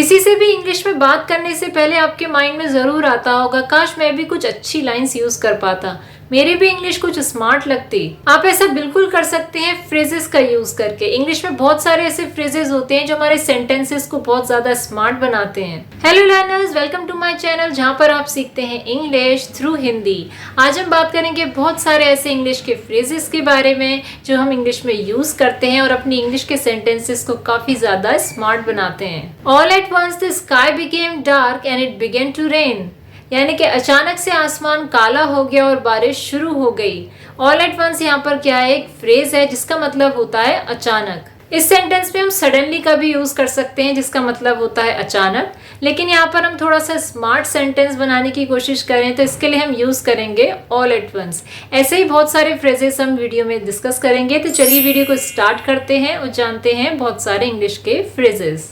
किसी से भी इंग्लिश में बात करने से पहले आपके माइंड में जरूर आता होगा, काश मैं भी कुछ अच्छी लाइंस यूज कर पाता, मेरी भी इंग्लिश कुछ स्मार्ट लगती। आप ऐसा बिल्कुल कर सकते हैं फ्रेजेस का यूज करके। इंग्लिश में बहुत सारे ऐसे फ्रेजेस होते हैं जो हमारे सेंटेंसेस को बहुत ज्यादा स्मार्ट बनाते हैं। Hello learners, welcome to my channel जहां पर आप सीखते हैं इंग्लिश थ्रू हिंदी। आज हम बात करेंगे बहुत सारे ऐसे इंग्लिश के फ्रेजेस के बारे में जो हम इंग्लिश में यूज करते हैं और अपनी इंग्लिश के सेंटेंसेस को काफी ज्यादा स्मार्ट बनाते हैं। All at once the sky became dark and it began to rain, यानी कि अचानक से आसमान काला हो गया और बारिश शुरू हो गई। ऑल एट वंस यहाँ पर क्या है, एक फ्रेज है जिसका मतलब होता है अचानक। इस सेंटेंस में हम सडनली का भी यूज कर सकते हैं जिसका मतलब होता है अचानक, लेकिन यहाँ पर हम थोड़ा सा स्मार्ट सेंटेंस बनाने की कोशिश करें तो इसके लिए हम यूज करेंगे ऑल एट वंस। ऐसे ही बहुत सारे फ्रेजेस हम वीडियो में डिस्कस करेंगे, तो चलिए वीडियो को स्टार्ट करते हैं और जानते हैं बहुत सारे इंग्लिश के फ्रेजेस।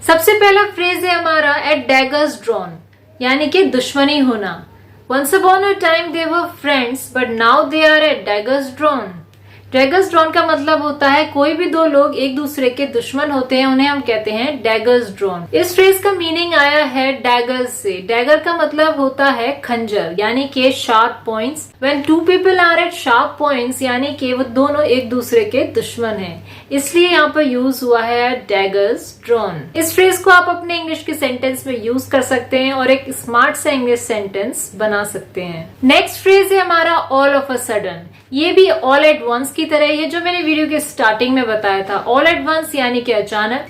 सबसे पहला फ्रेज है हमारा एट डैगर्स ड्रॉन, यानी कि दुश्मनी होना। Once upon a time they were friends, but now they are at daggers drawn. Daggers drawn का मतलब होता है कोई भी दो लोग एक दूसरे के दुश्मन होते हैं, उन्हें हम कहते हैं डैगर्स ड्रॉन। इस फ्रेज का मीनिंग आया है डैगर्स से। डैगर का मतलब होता है खंजर, यानी कि sharp points. When two people are at sharp points, यानी कि वो दोनों एक दूसरे के दुश्मन हैं, इसलिए यहाँ पर यूज हुआ है डैगर्स ड्रॉन। इस फ्रेज को आप अपने इंग्लिश के सेंटेंस में यूज कर सकते हैं और एक स्मार्ट सा इंग्लिश सेंटेंस बना सकते हैं। नेक्स्ट फ्रेज है हमारा ऑल ऑफ अ सडन। ये भी ऑल एट वंस की तरह है जो मैंने वीडियो के स्टार्टिंग में बताया था। ऑल एट वंस यानी कि अचानक।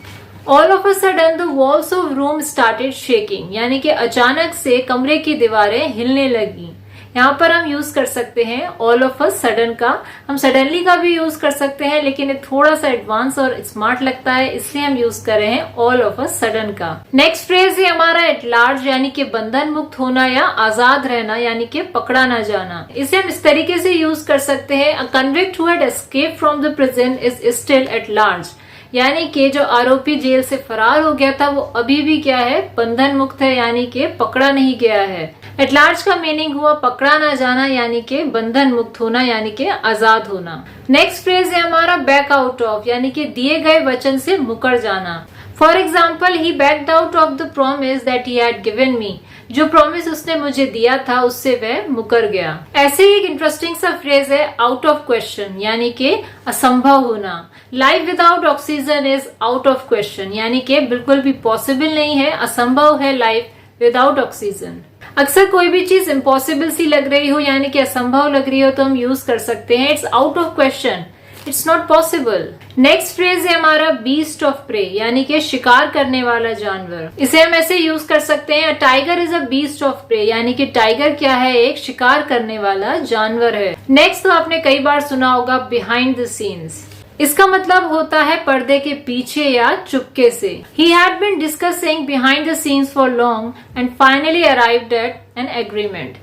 All of a sudden the walls of room started shaking, यानी कि अचानक से कमरे की दीवारें हिलने लगी। यहाँ पर हम यूज कर सकते हैं ऑल ऑफ अ सडन का। हम सडनली का भी यूज कर सकते हैं, लेकिन ये थोड़ा सा एडवांस और स्मार्ट लगता है, इसलिए हम यूज कर रहे हैं ऑल ऑफ अ सडन का। नेक्स्ट फ्रेज है हमारा एट लार्ज, यानी कि बंधन मुक्त होना या आजाद रहना, यानी कि पकड़ा ना जाना। इसे हम इस तरीके से यूज कर सकते हैं, a convict who had escaped from the prison is still at large, यानी कि जो आरोपी जेल से फरार हो गया था वो अभी भी क्या है, बंधन मुक्त है, यानी कि पकड़ा नहीं गया है। एट लार्ज का मीनिंग हुआ पकड़ा ना जाना, यानी कि बंधन मुक्त होना, यानी कि आजाद होना। नेक्स्ट फ्रेज है हमारा बैक आउट ऑफ, यानी कि दिए गए वचन से मुकर जाना। For example, he backed out of the promise that he had given me, जो प्रॉमिस उसने मुझे दिया था उससे वह मुकर गया। ऐसे ही एक इंटरेस्टिंग सा फ्रेज है आउट ऑफ क्वेश्चन, यानी कि असंभव होना। Life without oxygen is out of question, यानी कि बिल्कुल भी पॉसिबल नहीं है, असंभव है लाइफ विदाउट ऑक्सीजन। अक्सर कोई भी चीज इम्पॉसिबल सी लग रही हो, यानी कि असंभव लग रही हो, तो हम यूज कर सकते हैं it's out of question, it's not possible. Next phrase है हमारा बीस्ट ऑफ प्रे, यानी कि शिकार करने वाला जानवर। इसे हम ऐसे यूज कर सकते हैं, tiger is a beast of prey, यानी कि टाइगर क्या है, एक शिकार करने वाला जानवर है। नेक्स्ट तो आपने कई बार सुना होगा बिहाइंड द सीन्स। इसका मतलब होता है पर्दे के पीछे या चुपके से। He had been discussing behind the scenes for long and finally arrived at an agreement.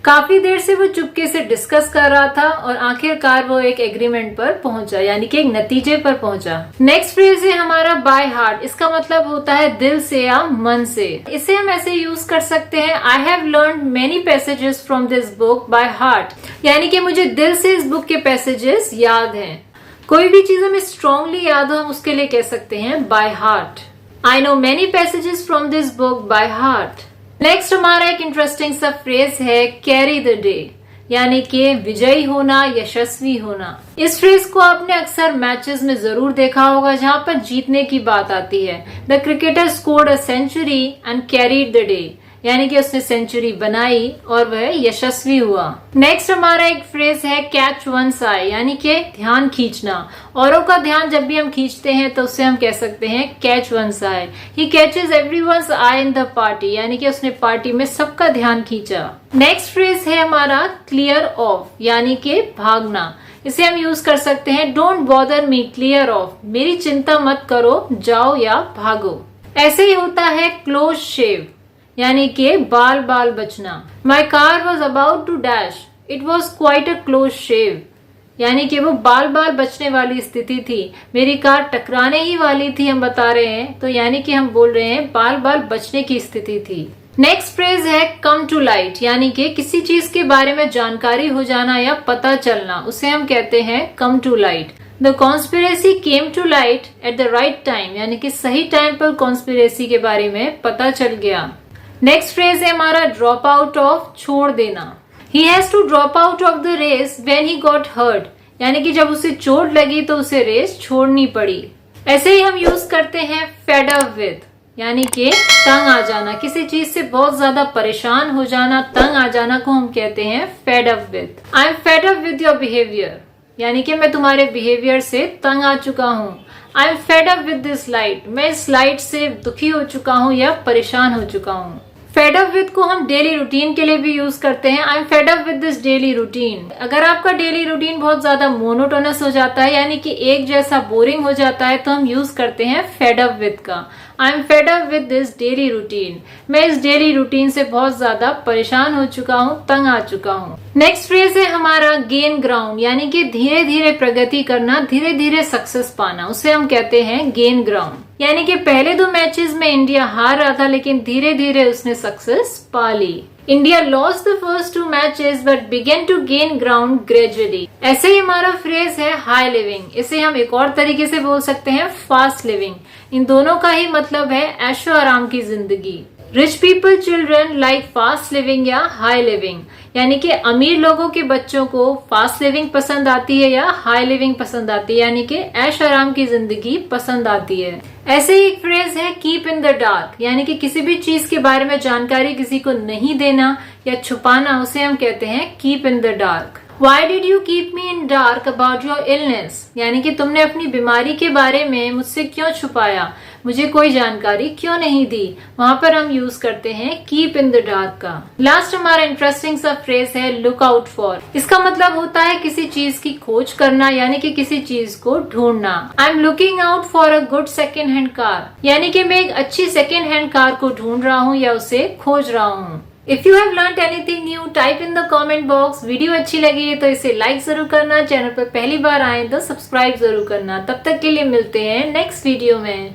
काफी देर से वो चुपके से डिस्कस कर रहा था और आखिरकार वो एक एग्रीमेंट पर पहुंचा, यानी कि एक नतीजे पर पहुंचा। नेक्स्ट फ्रेज है हमारा बाय हार्ट। इसका मतलब होता है दिल से या मन से। इसे हम ऐसे यूज कर सकते हैं, I have learned many passages from this book by heart, यानी कि मुझे दिल से इस बुक के पैसेजेस याद हैं। कोई भी चीज हमें स्ट्रांगली याद हो, हम उसके लिए कह सकते हैं by heart. I know many passages from this book by heart. Next हमारा एक इंटरेस्टिंग सा फ्रेज है कैरी द डे, यानी कि विजयी होना, यशस्वी होना। इस फ्रेज को आपने अक्सर मैचेस में जरूर देखा होगा जहां पर जीतने की बात आती है। The cricketer scored a century and carried the day, यानी कि उसने सेंचुरी बनाई और वह यशस्वी हुआ। नेक्स्ट हमारा एक फ्रेज है कैच वंस आई, यानी कि ध्यान खींचना। औरों का ध्यान जब भी हम खींचते हैं तो उससे हम कह सकते हैं catch one's eye. He catches everyone's eye in the party, यानी कि उसने पार्टी में सबका ध्यान खींचा। नेक्स्ट फ्रेज है हमारा क्लियर ऑफ, यानी कि भागना। इसे हम यूज कर सकते हैं don't bother me, clear of, मेरी चिंता मत करो, जाओ या भागो। ऐसे ही होता है क्लोज शेव, यानी कि बाल बाल बचना। My car was about to dash, it was quite a close shave, यानी कि वो बाल बाल बचने वाली स्थिति थी, मेरी कार टकराने ही वाली थी, हम बता रहे हैं, तो यानी कि हम बोल रहे हैं बाल बाल बचने की स्थिति थी। नेक्स्ट फ्रेज है कम टू लाइट, यानी कि किसी चीज के बारे में जानकारी हो जाना या पता चलना, उसे हम कहते हैं come to light. The conspiracy came to light at the right time, यानी कि सही टाइम पर कॉन्स्पिरेसी के बारे में पता चल गया। नेक्स्ट फ्रेज है हमारा ड्रॉप आउट ऑफ, छोड़ देना। He has to drop out of the race when he got hurt, यानी कि जब उसे चोट लगी तो उसे रेस छोड़नी पड़ी। ऐसे ही हम यूज करते हैं फेड अप विद, यानी कि तंग आ जाना, किसी चीज से बहुत ज्यादा परेशान हो जाना, तंग आ जाना को हम कहते हैं fed up with. I am fed up with your behaviour, यानी कि मैं तुम्हारे बिहेवियर से तंग आ चुका हूँ। I am fed up with this light, मैं इस लाइट से दुखी हो चुका हूँ या परेशान हो चुका हूँ। फेड अप विद को हम डेली रूटीन के लिए भी यूज करते हैं। I am fed up with this daily routine. अगर आपका डेली रूटीन बहुत ज्यादा मोनोटोनस हो जाता है, यानी कि एक जैसा बोरिंग हो जाता है, तो हम यूज करते हैं फेड अप विद का। I am fed up with this daily routine, मैं इस डेली रूटीन से बहुत ज्यादा परेशान हो चुका हूँ, तंग आ चुका हूँ। नेक्स्ट फ्रेज है हमारा गेन ग्राउंड, यानी कि धीरे धीरे प्रगति करना, धीरे धीरे सक्सेस पाना, उसे हम कहते हैं गेन ग्राउंड। यानी कि पहले 2 मैचेस में इंडिया हार रहा था, लेकिन धीरे धीरे उसने सक्सेस पा ली। India lost the first 2 matches but began to gain ground gradually. ऐसे ही हमारा फ्रेज है हाई लिविंग, इसे हम एक और तरीके से बोल सकते हैं फास्ट लिविंग। इन दोनों का ही मतलब है ऐशो आराम की जिंदगी। Rich people children like fast living या हाई लिविंग, यानी कि अमीर लोगों के बच्चों को फास्ट लिविंग पसंद आती है या हाई लिविंग पसंद आती है, यानी कि ऐश आराम की जिंदगी पसंद आती है। ऐसे ही एक फ्रेज है कीप इन द डार्क, यानी कि किसी भी चीज के बारे में जानकारी किसी को नहीं देना या छुपाना, उसे हम कहते हैं keep in the dark. Why did you keep me in dark about your illness? यानी कि तुमने अपनी बीमारी के बारे में मुझसे क्यों छुपाया, मुझे कोई जानकारी क्यों नहीं दी। वहां पर हम यूज करते हैं keep in the dark का। लास्ट हमारा इंटरेस्टिंग सा फ्रेज है look out for। इसका मतलब होता है किसी चीज की खोज करना, यानी कि किसी चीज को ढूंढना। I'm looking out for a good second hand car, यानी कि मैं एक अच्छी सेकेंड हैंड कार को ढूंढ रहा हूँ या उसे खोज रहा हूँ। If you have learnt anything new, type in the comment box। Video अच्छी लगी है तो इसे लाइक जरूर करना, चैनल पर पहली बार आए तो सब्सक्राइब जरूर करना। तब तक के लिए मिलते हैं नेक्स्ट वीडियो में।